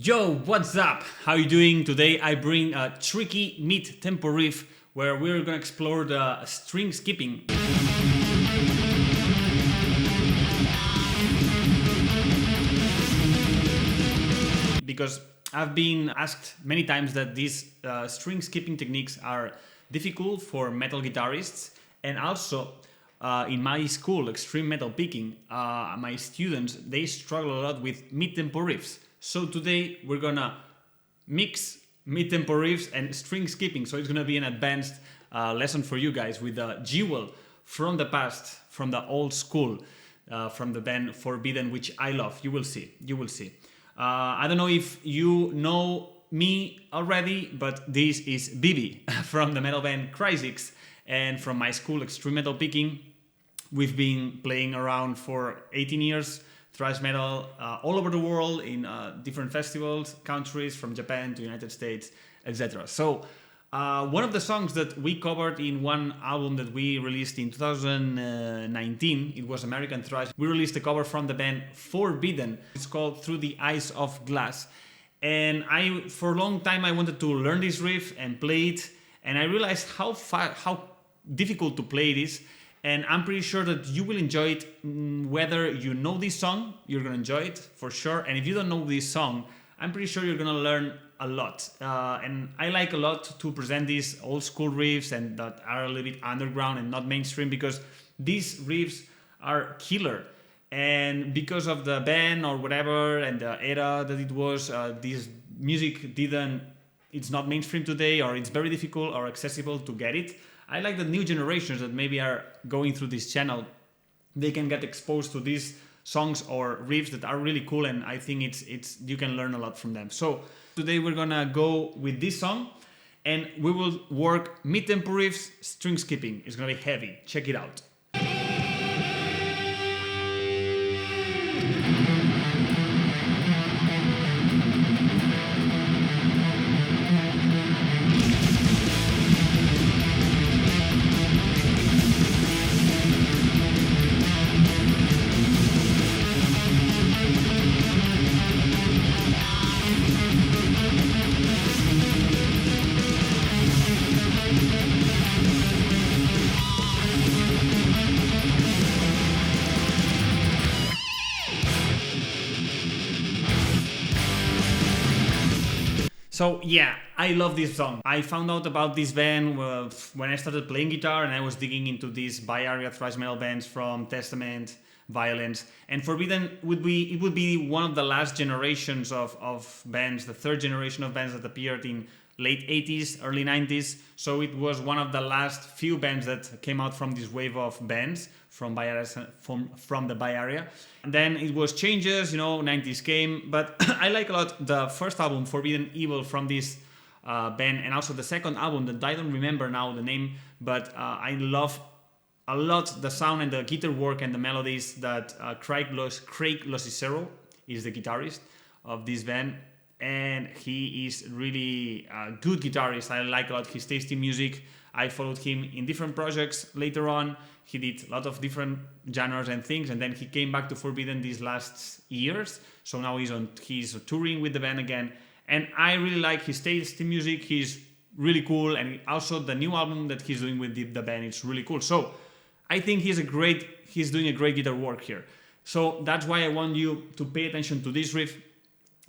Yo, what's up? How you doing? Today I bring a tricky mid-tempo riff where we're gonna explore the string skipping. Because I've been asked many times that these string skipping techniques are difficult for metal guitarists, and also in my school, extreme metal picking, my students, they struggle a lot with mid-tempo riffs. So today we're gonna mix mid-tempo riffs and string skipping. So it's gonna be an advanced lesson for you guys with a jewel from the past, from the old school, from the band Forbidden, which I love. You will see. You will see. I don't know if you know me already, but this is Bibi from the metal band Cryzix, and from my school, Extreme Metal Picking. We've been playing around for 18 years, thrash metal all over the world in different festivals, countries, from Japan to United States, etc. So one of the songs that we covered in one album that we released in 2019, it was American Thrash. We released a cover from the band Forbidden. It's called Through the Eyes of Glass. And for a long time, I wanted to learn this riff and play it. And I realized how difficult to play it is. And I'm pretty sure that you will enjoy it. Whether you know this song, you're gonna enjoy it for sure. And if you don't know this song, I'm pretty sure you're gonna learn a lot. And I like a lot to present these old school riffs and that are a little bit underground and not mainstream, because these riffs are killer. And because of the band or whatever and the era that it was, this music it's not mainstream today, or it's very difficult or accessible to get it. I like the new generations that maybe are going through this channel, they can get exposed to these songs or riffs that are really cool, and I think it's you can learn a lot from them. So today we're gonna go with this song, and we will work mid-tempo riffs, string skipping. It's gonna be heavy. Check it out. So yeah, I love this song. I found out about this band when I started playing guitar, and I was digging into these Bay Area Thrash metal bands from Testament, Violence, and Forbidden would be one of the last generations of bands, the third generation of bands that appeared in late 80s, early 90s. So it was one of the last few bands that came out from this wave of bands from the Bay Area. And then it was changes, 90s came. But I like a lot the first album, Forbidden Evil, from this band, and also the second album that I don't remember now the name, but I love a lot the sound and the guitar work and the melodies that Craig Losicero is the guitarist of this band. And he is really a good guitarist. I like a lot his tasty music. I followed him in different projects later on. He did a lot of different genres and things, and then he came back to Forbidden these last years. So now he's touring with the band again. And I really like his tasty music. He's really cool, and also the new album that he's doing with the band, it's really cool. So I think he's doing a great guitar work here. So that's why I want you to pay attention to this riff.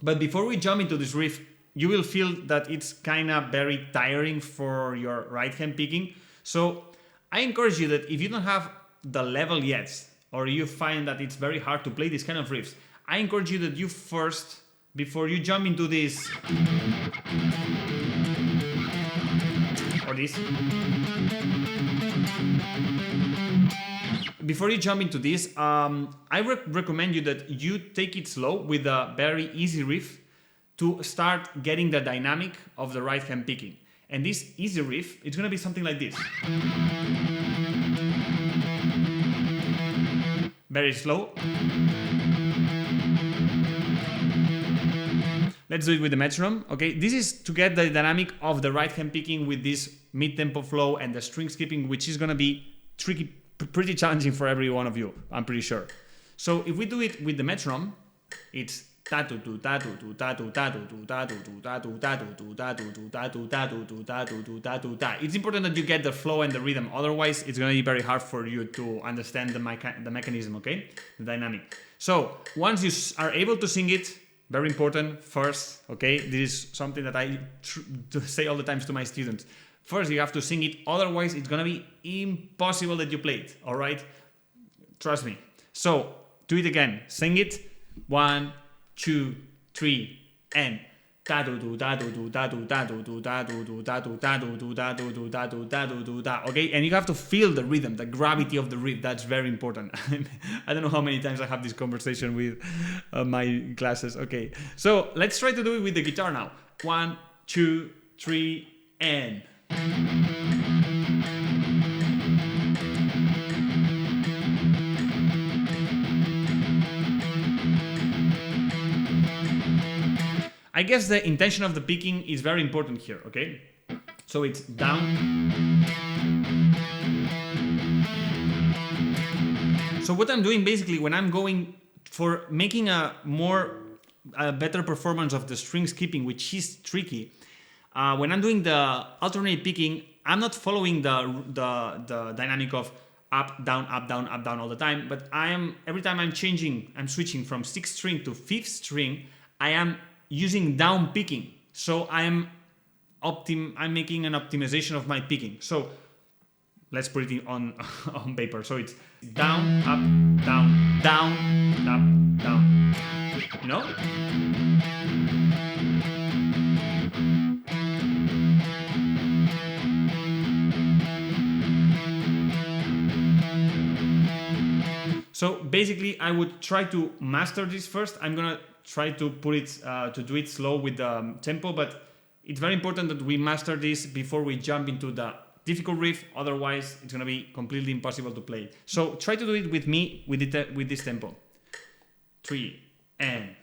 But before we jump into this riff, you will feel that it's kind of very tiring for your right hand picking. So I encourage you that if you don't have the level yet, or you find that it's very hard to play these kind of riffs, I encourage you that you first, before you jump into this, or this, before you jump into this, I recommend you that you take it slow with a very easy riff to start getting the dynamic of the right hand picking. And this easy riff, it's gonna be something like this. Very slow. Let's do it with the metronome. Okay, this is to get the dynamic of the right hand picking with this mid-tempo flow and the string skipping, which is gonna be tricky, pretty challenging for every one of you, I'm pretty sure. So if we do it with the metronome, it's It's important that you get the flow and the rhythm, otherwise it's going to be very hard for you to understand the mechanism, okay, the dynamic. So once you are able to sing it, very important first, okay, this is something that I say all the time to my students. First you have to sing it, otherwise it's going to be impossible that you play it, all right, trust me. So do it again, sing it, 1, 2, 3, and okay, and you have to feel the rhythm, the gravity of the riff. That's very important. I don't know how many times I have this conversation with my classes. Okay, so let's try to do it with the guitar now. 1, 2, 3, and I guess the intention of the picking is very important here, okay? So it's down. So what I'm doing basically when I'm going for making a better performance of the string skipping, which is tricky, when I'm doing the alternate picking, I'm not following the dynamic of up, down, all the time, but every time I'm switching from 6th string to 5th string, I am using down picking, so I'm making an optimization of my picking. So let's put it on paper. So it's down, up, down, down, up, down. You know? So basically, I would try to master this first. I'm gonna try to put it to do it slow with the tempo, but it's very important that we master this before we jump into the difficult riff. Otherwise, it's gonna be completely impossible to play. So try to do it with me with this tempo. 3 and.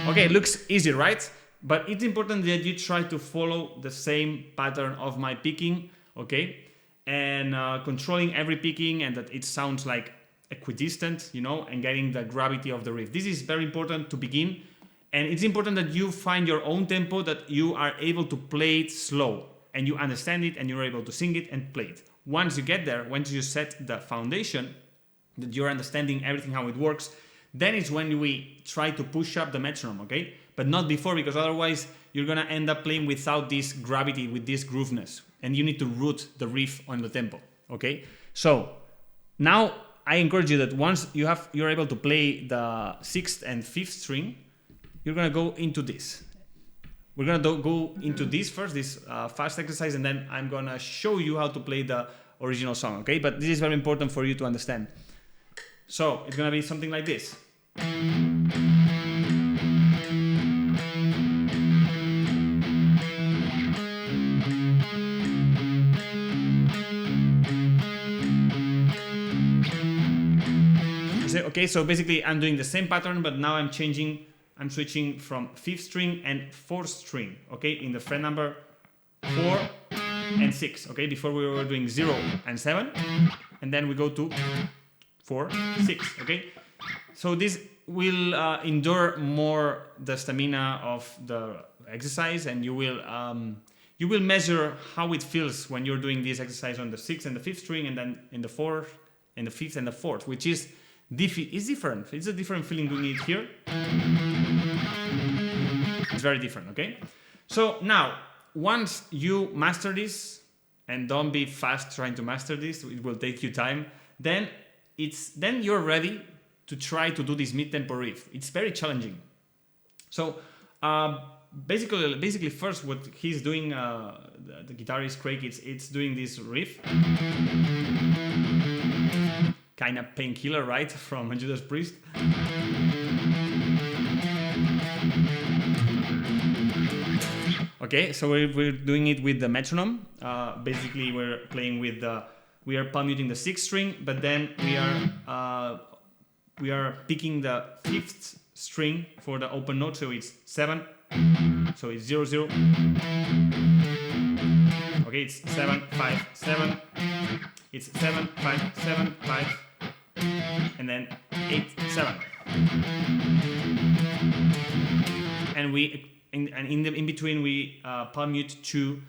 Okay, it looks easy, right? But it's important that you try to follow the same pattern of my picking, okay? And controlling every picking and that it sounds like equidistant, you know, and getting the gravity of the riff. This is very important to begin. And it's important that you find your own tempo, that you are able to play it slow and you understand it and you're able to sing it and play it. Once you get there, once you set the foundation, that you're understanding everything, how it works, then it's when we try to push up the metronome, okay? But not before, because otherwise you're gonna end up playing without this gravity, with this grooveness, and you need to root the riff on the tempo, okay? So now I encourage you that once you're able to play the 6th and 5th string, you're gonna go into this. We're gonna go into this first, this fast exercise, and then I'm gonna show you how to play the original song, okay? But this is very important for you to understand. So it's gonna be something like this. Okay, so basically I'm doing the same pattern, but now I'm switching from 5th string and 4th string, okay, in the fret number 4 and 6, okay? Before we were doing 0 and 7, and then we go to 4, 6, okay? So this will endure more the stamina of the exercise, and you will measure how it feels when you're doing this exercise on the 6th and the 5th string, and then in the 4th and the 5th and the 4th, which is different. It's a different feeling doing it here. It's very different, okay? So now, once you master this, and don't be fast trying to master this, it will take you time, then you're ready to try to do this mid-tempo riff. It's very challenging. So basically first what he's doing, the guitarist Craig, it's doing this riff. Kind of painkiller, right? From Judas Priest. Okay, so we're doing it with the metronome. Basically, we're playing with we are palm muting the 6th string, but then we are picking the 5th string for the open note, so it's 7, So it's 0 0. Okay, it's 7 5 7. It's 7 5 7 5, and then 8 7. And in between we palm mute 2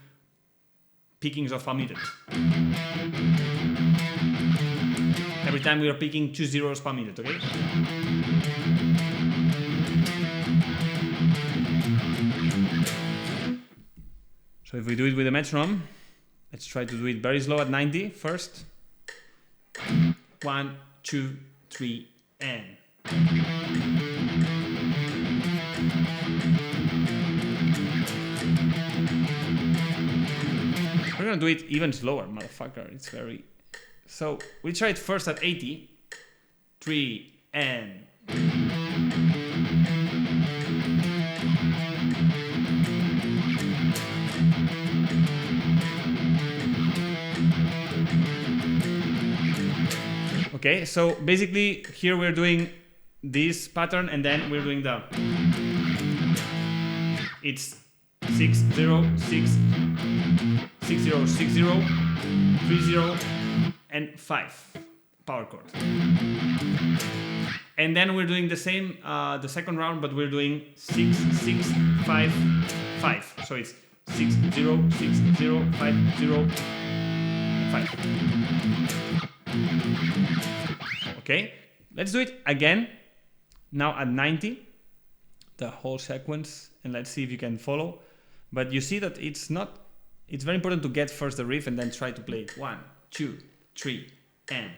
pickings of palm muted. Every time we are picking 2 zeros palm muted, okay? So if we do it with the metronome, let's try to do it very slow at 90 first. 1 2 3 and. We're gonna do it even slower, motherfucker. It's very... So we try it first at 80. 3 and... Okay, so basically here we're doing this pattern and then we're doing the... It's 6 0 6 6 0 6 0 3 0 and 5 power chord. And then we're doing the same the second round, but we're doing 6 6 5 5. So it's 6 0 6 0 5 0 5. Okay, let's do it again now at 90, the whole sequence, and let's see if you can follow. But you see that it's very important to get first the riff and then try to play it. 1 2 3 and...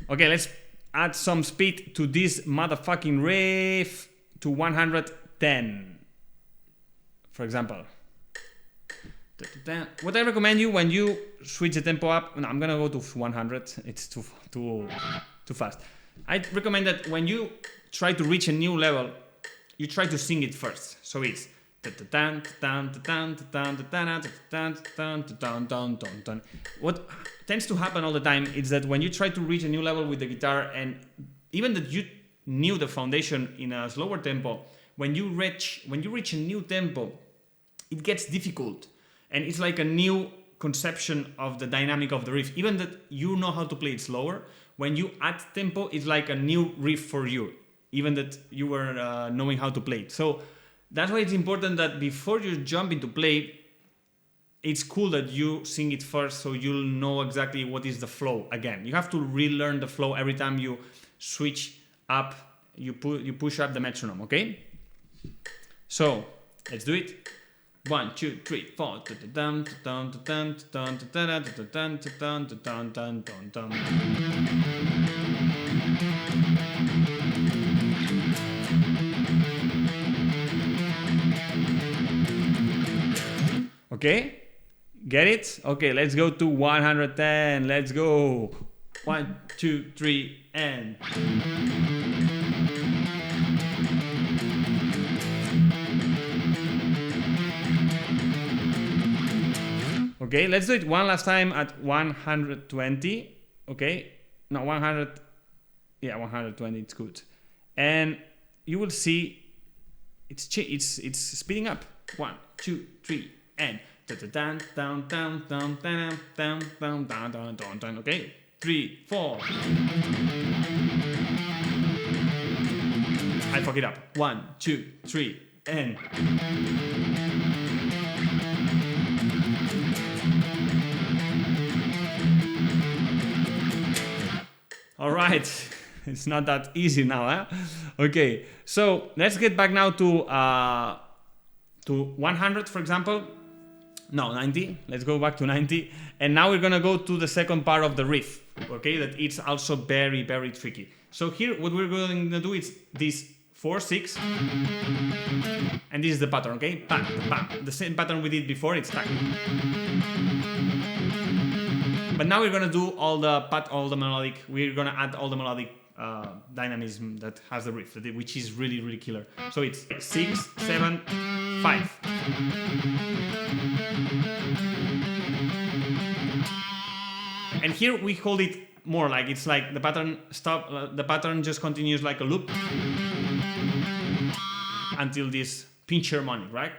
Okay, let's add some speed to this motherfucking riff to 110, for example. What I recommend you when you switch the tempo up, no, I'm gonna go to 100. It's too fast. I recommend that when you try to reach a new level, you try to sing it first. So it's what tends to happen all the time is that when you try to reach a new level with the guitar, and even that you knew the foundation in a slower tempo, when you reach a new tempo, it gets difficult. And it's like a new conception of the dynamic of the riff. Even that you know how to play it slower, when you add tempo, it's like a new riff for you. Even that you were knowing how to play it. So that's why it's important that before you jump into play, it's cool that you sing it first so you'll know exactly what is the flow again. You have to relearn the flow every time you switch up, you push up the metronome, okay? So, let's do it. 1 2 3 4. Okay, get it? Okay, let's go to 110. Let's go. 1 2 3 and... Okay, let's do it one last time at 120. Okay, no, 100. Yeah, 120. It's good, and you will see it's speeding up. 1 2 3 and... Okay, 3 4. I fuck it up. 1 2 3 and... All right, it's not that easy now, huh? Okay, so let's get back now to 100, for example. No, 90. Let's go back to 90. And now we're gonna go to the second part of the riff, okay? That it's also very, very tricky. So here, what we're going to do is this 4 6, and this is the pattern, okay? Bam, bam. The same pattern we did before. It's tack. But now we're gonna do all the melodic. We're gonna add all the melodic dynamism that has the riff, which is really, really killer. So it's 6 7 5. And here we hold it more like it's like the pattern the pattern just continues like a loop until this pinch harmonic, right?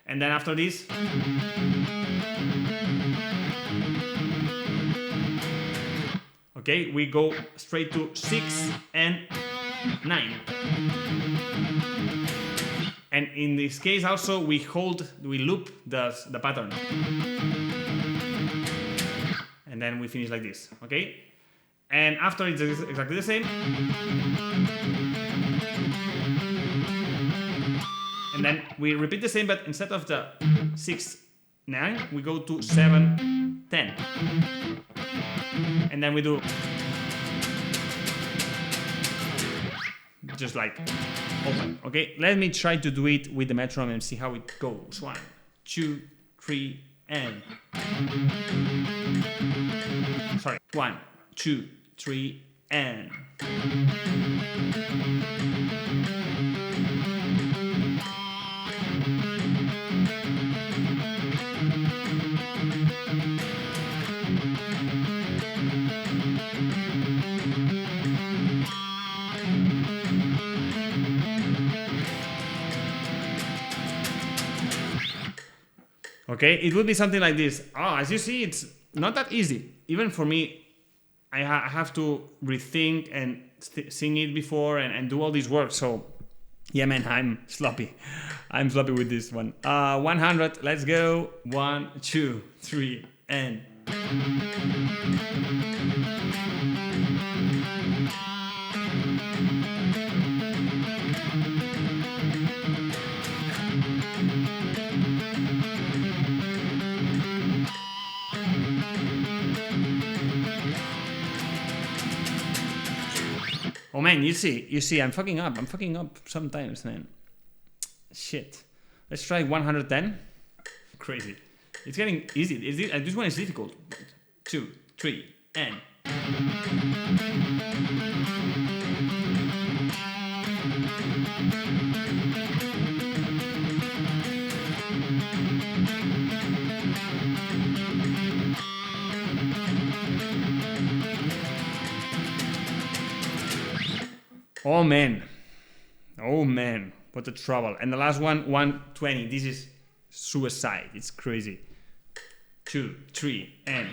And then after this, okay, we go straight to 6 and 9. And in this case also we loop the pattern. And then we finish like this, okay? And after it's exactly the same. And then we repeat the same, but instead of the 6, 9, we go to 7, 10. And then we do just like open. Okay, let me try to do it with the metronome and see how it goes. 1, 2, 3, and sorry. 1, 2, 3, and okay, it would be something like this. Oh, as you see, it's not that easy. Even for me, I have to rethink and sing it before and do all this work. So, yeah, man, I'm sloppy. I'm sloppy with this one. 100, let's go. 1, 2, 3, and... Oh man, you see, I'm fucking up sometimes, man. Shit. Let's try 110. Crazy. It's getting easy. This one is difficult. 2, 3, and... Oh man, what a trouble. And the last one, 120. This is suicide. It's crazy. 2, 3, and...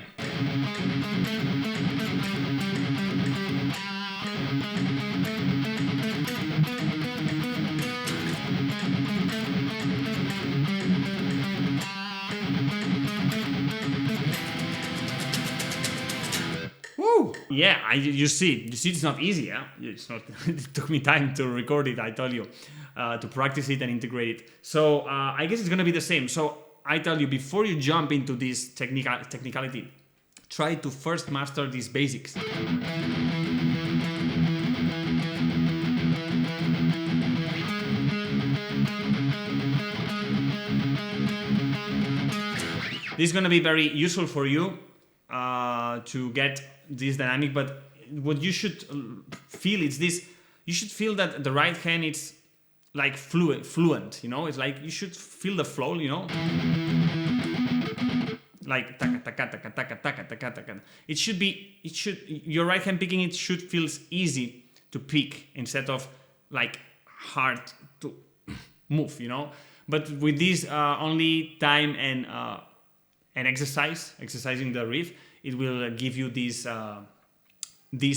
Woo! Yeah, you see it's not easy, yeah? It's not. It took me time to record it, I tell you, to practice it and integrate it. So I guess it's gonna be the same. So I tell you, before you jump into this technicality, try to first master these basics. This is gonna be very useful for you to get this dynamic, but what you should feel is this. You should feel that the right hand is like fluent, you know? It's like you should feel the flow, you know? Like taka taka taka taka taka taka taka. Your right hand picking it should feel easy to pick instead of like hard to move, you know? But with this only time and exercising the riff, it will give you this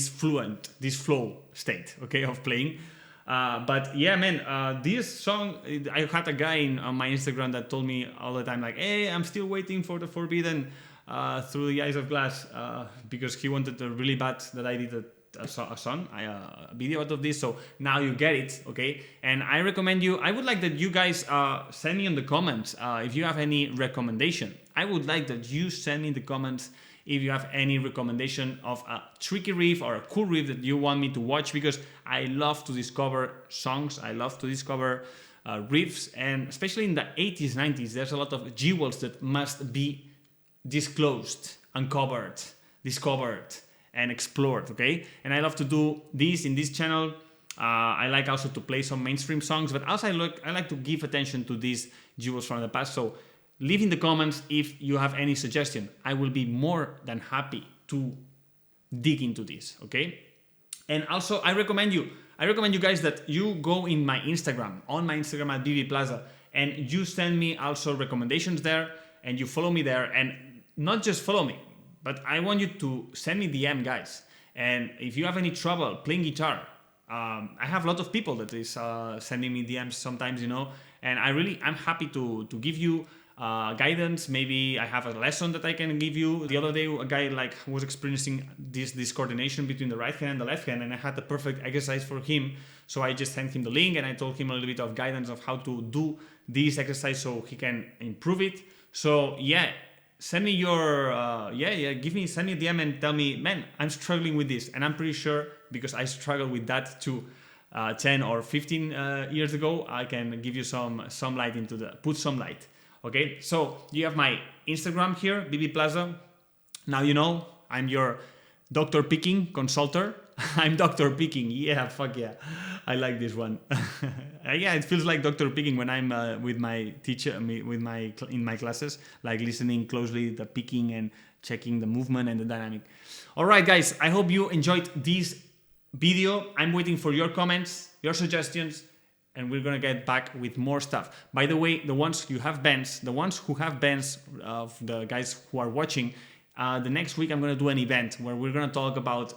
flow state, okay, of playing. But yeah, man, this song, I had a guy on my Instagram that told me all the time, like, hey, I'm still waiting for the Forbidden Through the Eyes of Glass, because he wanted really bad that I did a song, a video out of this. So now you get it, okay? And I recommend you, I would like that you guys send me in the comments if you have any recommendation. I would like that you send me in the comments if you have any recommendation of a tricky riff or a cool riff that you want me to watch, because I love to discover songs, I love to discover riffs, and especially in the 80s, 90s, there's a lot of jewels that must be disclosed, uncovered, discovered, and explored, okay? And I love to do this in this channel. I like also to play some mainstream songs, but also I like to give attention to these jewels from the past. So leave in the comments if you have any suggestion. I will be more than happy to dig into this, okay? And also, I recommend you guys that you go in my Instagram, on my Instagram at BB Plaza, and you send me also recommendations there, and you follow me there, and not just follow me, but I want you to send me DM, guys. And if you have any trouble playing guitar, I have a lot of people that is sending me DMs sometimes, you know, and I'm happy to give you guidance. Maybe I have a lesson that I can give you. The other day, a guy like was experiencing this coordination between the right hand and the left hand, and I had the perfect exercise for him. So I just sent him the link, and I told him a little bit of guidance of how to do this exercise so he can improve it. So yeah, send me your send me a DM and tell me, man, I'm struggling with this, and I'm pretty sure because I struggled with that too 10 or 15 years ago. I can give you some light put some light. Okay, so you have my Instagram here, BB Plaza. Now you know I'm your Dr. Picking consultor. I'm Dr. Picking. Yeah, fuck yeah. I like this one. Yeah, it feels like Dr. Picking when I'm with my teacher, in my classes, like listening closely the picking and checking the movement and the dynamic. All right, guys, I hope you enjoyed this video. I'm waiting for your comments, your suggestions, and we're gonna get back with more stuff. By the way, the ones who have bands, of the guys who are watching, the next week I'm gonna do an event where we're gonna talk about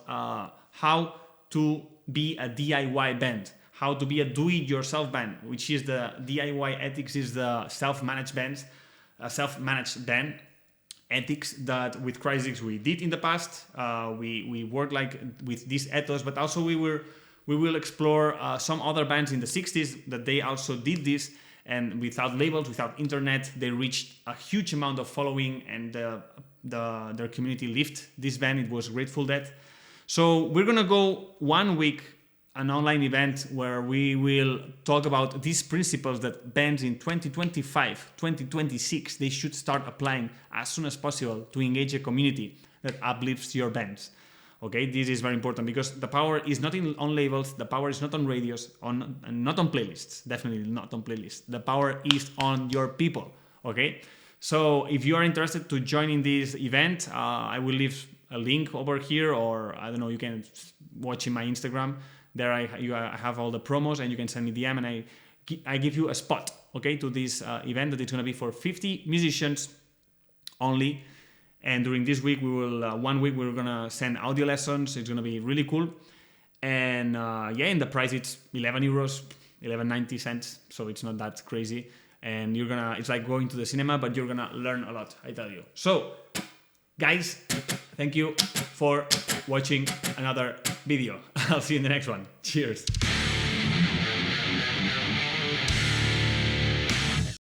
how to be a DIY band, how to be a do-it-yourself band, which is the DIY ethics is the self-managed band ethics that with Crysis we did in the past. We worked like with this ethos, but also we will explore some other bands in the 60s that they also did this, and without labels, without internet, they reached a huge amount of following, and their community lived this band. It was Grateful Dead. So we're gonna go 1 week, an online event where we will talk about these principles that bands in 2025, 2026, they should start applying as soon as possible to engage a community that uplifts your bands. Okay, this is very important because the power is not on labels, the power is not on radios, not on playlists, definitely not on playlists. The power is on your people, okay? So if you are interested to join in this event, I will leave a link over here, or I don't know, you can watch in my Instagram. There I have all the promos, and you can send me DM, and I give you a spot, okay, to this event that it's going to be for 50 musicians only. And during this week, we will 1 week we're gonna send audio lessons. It's gonna be really cool. And in the price it's €11, 11.90 cents. So it's not that crazy. And it's like going to the cinema, but you're gonna learn a lot, I tell you. So, guys, thank you for watching another video. I'll see you in the next one. Cheers.